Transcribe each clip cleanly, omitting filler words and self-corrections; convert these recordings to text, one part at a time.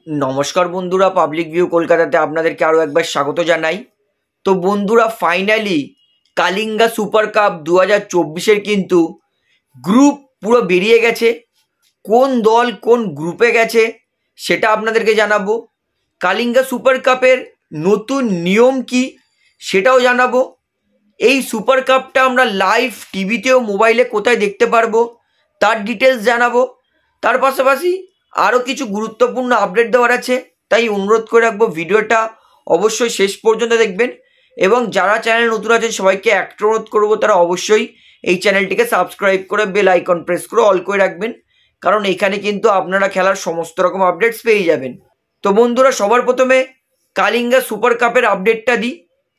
নমস্কার বন্ধুরা, public view কলকাতাতে আপনাদেরকে আরও একবার স্বাগত জানাই। তো বন্ধুরা, ফাইনালি কালিঙ্গা সুপার কাপ 2024-এর কিন্তু গ্রুপ পুরো বেরিয়ে গেছে। কোন দল কোন গ্রুপে গেছে সেটা আপনাদেরকে জানাবো। কালিঙ্গা সুপার কাপের নতুন নিয়ম কি সেটাও জানাবো। এই সুপার কাপটা আমরা লাইভ টিভিতেও মোবাইলে কোথায় দেখতে পারবো তার ডিটেলস জানাবো। তার পাশাপাশি আরও কিছু গুরুত্বপূর্ণ আপডেট দেওয়ার আছে, তাই অনুরোধ করে রাখবো ভিডিওটা অবশ্যই শেষ পর্যন্ত দেখবেন। এবং যারা চ্যানেল নতুন আছেন সবাইকে একটা অনুরোধ করবো, তারা অবশ্যই এই চ্যানেলটিকে সাবস্ক্রাইব করে বেল আইকন প্রেস করে অল করে রাখবেন, কারণ এখানে কিন্তু আপনারা খেলার সমস্ত রকম আপডেটস পেয়ে যাবেন। তো বন্ধুরা, সবার প্রথমে কালিঙ্গা সুপার কাপের আপডেটটা দিই।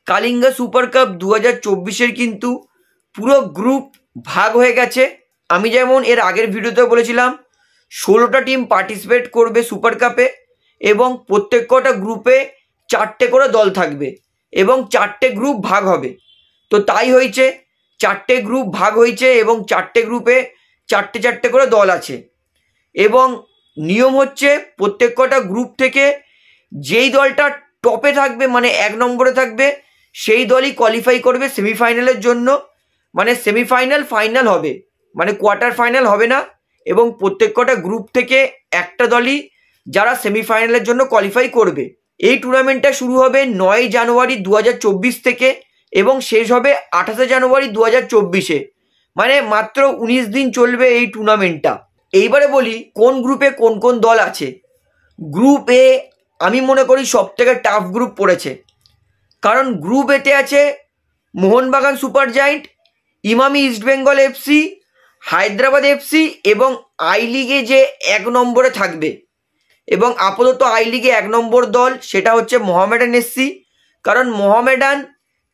কালিঙ্গা সুপার কাপ 2024-এর কিন্তু পুরো গ্রুপ ভাগ হয়ে গেছে। আমি যেমন এর আগের ভিডিওতে বলেছিলাম 16টা টিম পার্টিসিপেট করবে সুপার কাপে এবং প্রত্যেক কটা গ্রুপে 4টে করে দল থাকবে এবং 4টে গ্রুপ ভাগ হবে। তো তাই হয়েছে, 4টে গ্রুপ ভাগ হয়েছে এবং 4টে গ্রুপে 4টে করে দল আছে। এবং নিয়ম হচ্ছে প্রত্যেক কটা গ্রুপ থেকে যেই দলটা টপে থাকবে, মানে 1 নম্বরে থাকবে, সেই দলই কোয়ালিফাই করবে সেমিফাইনালের জন্য। মানে সেমিফাইনাল ফাইনাল হবে, মানে কোয়ার্টার ফাইনাল হবে না। এবং প্রত্যেক কটা গ্রুপ থেকে একটা দলই যারা সেমিফাইনালের জন্য কোয়ালিফাই করবে। এই টুর্নামেন্টটা শুরু হবে 9 জানুয়ারি 2024 থেকে এবং শেষ হবে 28 জানুয়ারি 2024-এ। মানে মাত্র 19 দিন চলবে এই টুর্নামেন্টটা। এইবারে বলি কোন গ্রুপে কোন কোন দল আছে। গ্রুপ এ আমি মনে করি সব থেকে টাফ গ্রুপ পড়েছে, কারণ গ্রুপ এতে আছে Mohun Bagan super giant, Emami East Bengal FC, Hyderabad FC এবং আই লিগে যে 1 নম্বরে থাকবে। এবং আপাতত আই লিগে 1 নম্বর দল সেটা হচ্ছে মোহামেডান এসসি, কারণ মোহামেডান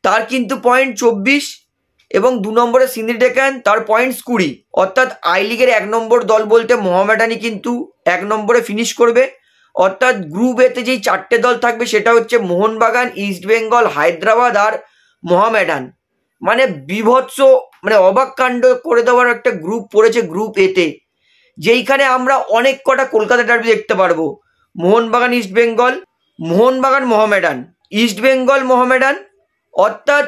তার কিন্তু পয়েন্ট 24 এবং 2 নম্বরে সিন্ধি ডেকান তার পয়েন্টস 20। অর্থাৎ আই লিগের 1 নম্বর দল বলতে মোহামেডানই কিন্তু 1 নম্বরে ফিনিশ করবে। অর্থাৎ গ্রুপ এতে যেই 4টে দল থাকবে সেটা হচ্ছে মোহনবাগান, ইস্টবেঙ্গল, হায়দ্রাবাদ আর মোহামেডান। মানে বিভৎস, মানে অবাক কাণ্ড করে দেওয়ার একটা গ্রুপ পড়েছে গ্রুপ এতে, যেইখানে আমরা অনেক কটা কলকাতা ডার্বি দেখতে পারবো। মোহনবাগান ইস্টবেঙ্গল, মোহনবাগান মোহামেডান, ইস্টবেঙ্গল মোহামেডান। অর্থাৎ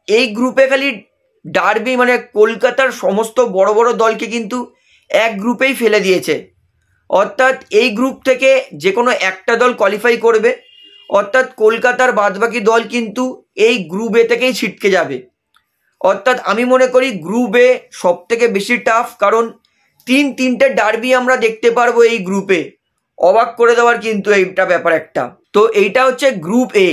এই গ্রুপে খালি ডার্বি, মানে কলকাতার সমস্ত বড় বড় দলকে কিন্তু এক গ্রুপেই ফেলে দিয়েছে। অর্থাৎ এই গ্রুপ থেকে যে কোনো একটা দল কোয়ালিফাই করবে। অর্থাৎ কলকাতার বাদবাকি দল কিন্তু এই গ্রুপ এ থেকেই ছিটকে যাবে। অর্থাৎ আমি মনে করি গ্রুপ এ সব থেকে বেশি টাফ, কারণ তিনটে ডার্বি আমরা দেখতে পারবো এই গ্রুপে। অবাক করে দেওয়ার কিন্তু এইটা ব্যাপার একটা। তো এইটা হচ্ছে গ্রুপ এ।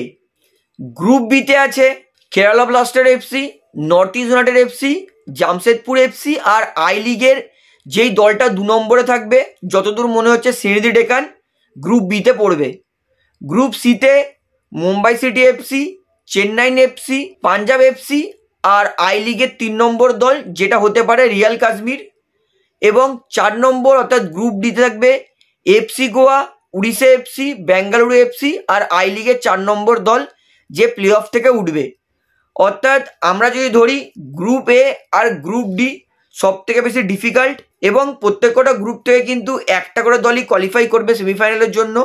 গ্রুপ বিতে আছে Kerala blaster FC, North East United FC, Jamshedpur FC আর আই লিগের যেই দলটা 2 নম্বরে থাকবে যতদূর মনে হচ্ছে সিন্ধি ডেকান গ্রুপ বিতে পড়বে। গ্রুপ সিতে Mumbai city FC, Chennai FC, Punjab FC আর আই লিগের 3 নম্বর দল যেটা হতে পারে রিয়াল কাশ্মীর। এবং 4 নম্বর অর্থাৎ গ্রুপ ডিতে থাকবে FC Goa, Odisha FC, Bengaluru FC আর আই লিগের 4 নম্বর দল যে প্লে অফ থেকে উঠবে। অর্থাৎ আমরা যদি ধরি গ্রুপ এ আর গ্রুপ ডি সব থেকে বেশি ডিফিকাল্ট, এবং প্রত্যেকটা গ্রুপ থেকে কিন্তু একটা করে দলই কোয়ালিফাই করবে সেমিফাইনালের জন্য।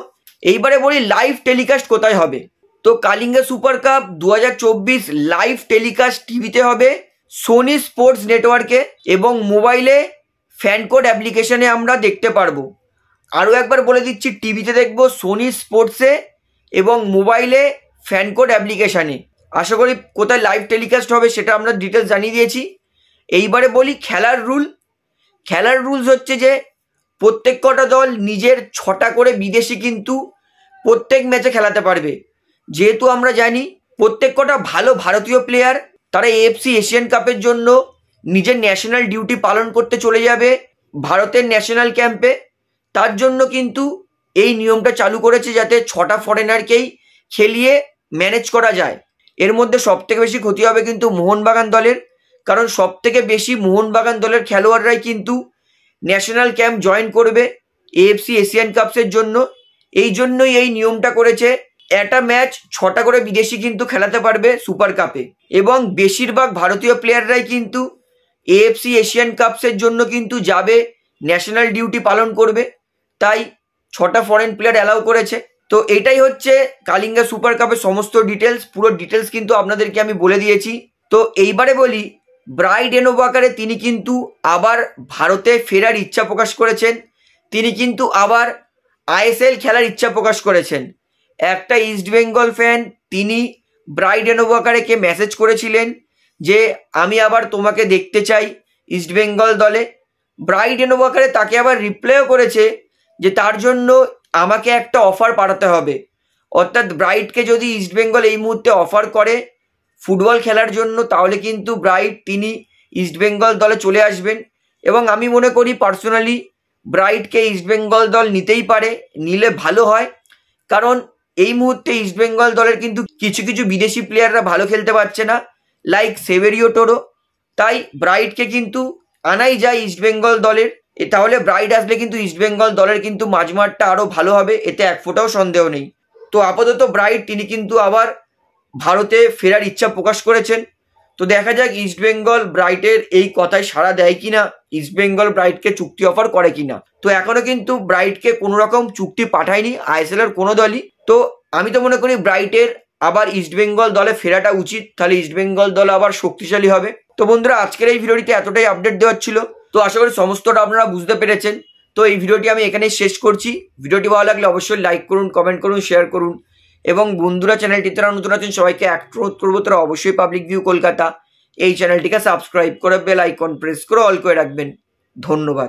এইবারে বলি লাইভ টেলিকাস্ট কোথায় হবে। তো Kalinga super cup 2024 live telecast টিভিতে হবে সোনি স্পোর্টস নেটওয়ার্কে এবং মোবাইলে ফ্যানকোড অ্যাপ্লিকেশনে আমরা দেখতে পারবো। আরও একবার বলে দিচ্ছি, টিভিতে দেখবো সোনি স্পোর্টসে এবং মোবাইলে ফ্যানকোড অ্যাপ্লিকেশানে। আশা করি কোথায় লাইভ টেলিকাস্ট হবে সেটা আমরা ডিটেলস জানিয়ে দিয়েছি। এইবারে বলি খেলার রুল। খেলার রুলস হচ্ছে যে প্রত্যেক কটা দল নিজের 6টা করে বিদেশি কিন্তু প্রত্যেক ম্যাচে খেলাতে পারবে। যেহেতু আমরা জানি প্রত্যেক কটা ভালো ভারতীয় প্লেয়ার তারা এএফসি এশিয়ান কাপের জন্য নিজের ন্যাশনাল ডিউটি পালন করতে চলে যাবে ভারতের ন্যাশনাল ক্যাম্পে। তার জন্য কিন্তু এই নিয়মটা চালু করেছে যাতে 6টা ফরেনারকেই খেলিয়ে ম্যানেজ করা যায়। এর মধ্যে সবথেকে বেশি ক্ষতি হবে কিন্তু মোহনবাগান দলের, কারণ সবথেকে বেশি মোহনবাগান দলের খেলোয়াড়রাই কিন্তু ন্যাশনাল ক্যাম্প জয়েন করবে এএফসি এশিয়ান কাপসের জন্য। এই জন্যই এই নিয়মটা করেছে। একটা ম্যাচ 6টা করে বিদেশি কিন্তু খেলাতে পারবে সুপার কাপে, এবং বেশিরভাগ ভারতীয় প্লেয়াররাই কিন্তু এএফসি এশিয়ান কাপসের জন্য কিন্তু যাবে, ন্যাশনাল ডিউটি পালন করবে। তাই 6টা ফরেন প্লেয়ার অ্যালাউ করেছে। তো এটাই হচ্ছে কালিঙ্গা সুপার কাপের সমস্ত ডিটেলস। পুরো ডিটেলস কিন্তু আপনাদেরকে আমি বলে দিয়েছি। তো এইবারে বলি, ব্রাইডেন ওবাকারে তিনি কিন্তু আবার ভারতে ফেরার ইচ্ছা প্রকাশ করেছেন। তিনি কিন্তু আবার আইএসএল খেলার ইচ্ছা প্রকাশ করেছেন। একটা ইস্টবেঙ্গল ফ্যান তিনি ব্রাইডেন ওবাকারেকে মেসেজ করেছিলেন যে আমি আবার তোমাকে দেখতে চাই ইস্টবেঙ্গল দলে। ব্রাইডেন ওবাকারে তাকে আবার রিপ্লাইও করেছে যে তার জন্য আমাকে একটা অফার পাঠাতে হবে। অর্থাৎ ব্রাইডকে যদি ইস্টবেঙ্গল এই মুহূর্তে অফার করে ফুটবল খেলার জন্য, তাহলে কিন্তু ব্রাইড তিনি ইস্টবেঙ্গল দলে চলে আসবেন। এবং আমি মনে করি পার্সোনালি ব্রাইডকে ইস্টবেঙ্গল দল নিতেই পারে, নিলে ভালো হয়। কারণ এই মুহূর্তে ইস্টবেঙ্গল দলের কিন্তু কিছু কিছু বিদেশি প্লেয়াররা ভালো খেলতে পারছে না, লাইক সেভেরিও টোরো। তাই ব্রাইডকে কিন্তু আনাই যায় ইস্টবেঙ্গল দলের। তাহলে ব্রাইড আসলে কিন্তু ইস্টবেঙ্গল দলের কিন্তু মাঝমাঠটা আরও ভালো হবে, এতে এক ফোঁটাও সন্দেহ নেই। তো আপাতত ব্রাইড তিনি কিন্তু আবার ভারতে ফেরার ইচ্ছা প্রকাশ করেছেন। তো দেখা যাক ইস্টবেঙ্গল ব্রাইটের এই কথায় সাড়া দেয় কিনা, ইস্টবেঙ্গল ব্রাইটকে চুক্তি অফার করে কিনা। তো এখনো কিন্তু ব্রাইটকে কোনো রকম চুক্তি পাঠায়নি আইএসএল এর কোনো দলই। তো আমি তো মনে করি ব্রাইটের আবার ইস্টবেঙ্গল দলে ফেরাটা উচিত, তাহলে ইস্টবেঙ্গল দল আবার শক্তিশালী হবে। তো বন্ধুরা, আজকের এই ভিডিওটিতে এতটাই আপডেট দেওয়ার ছিল। তো আশা করি সমস্তটা আপনারা বুঝতে পেরেছেন। তো এই ভিডিওটি আমি এখানেই শেষ করছি। ভিডিওটি ভালো লাগলে অবশ্যই লাইক করুন, কমেন্ট করুন, শেয়ার করুন। এবং বন্ধুরা চ্যানেলটি তারা নতুন আছেন সবাইকে অনুরোধ করবো তারা অবশ্যই পাবলিক ভিউ কলকাতা এই চ্যানেলটিকে সাবস্ক্রাইব করে বেল আইকন প্রেস করে অল করে রাখবেন। ধন্যবাদ।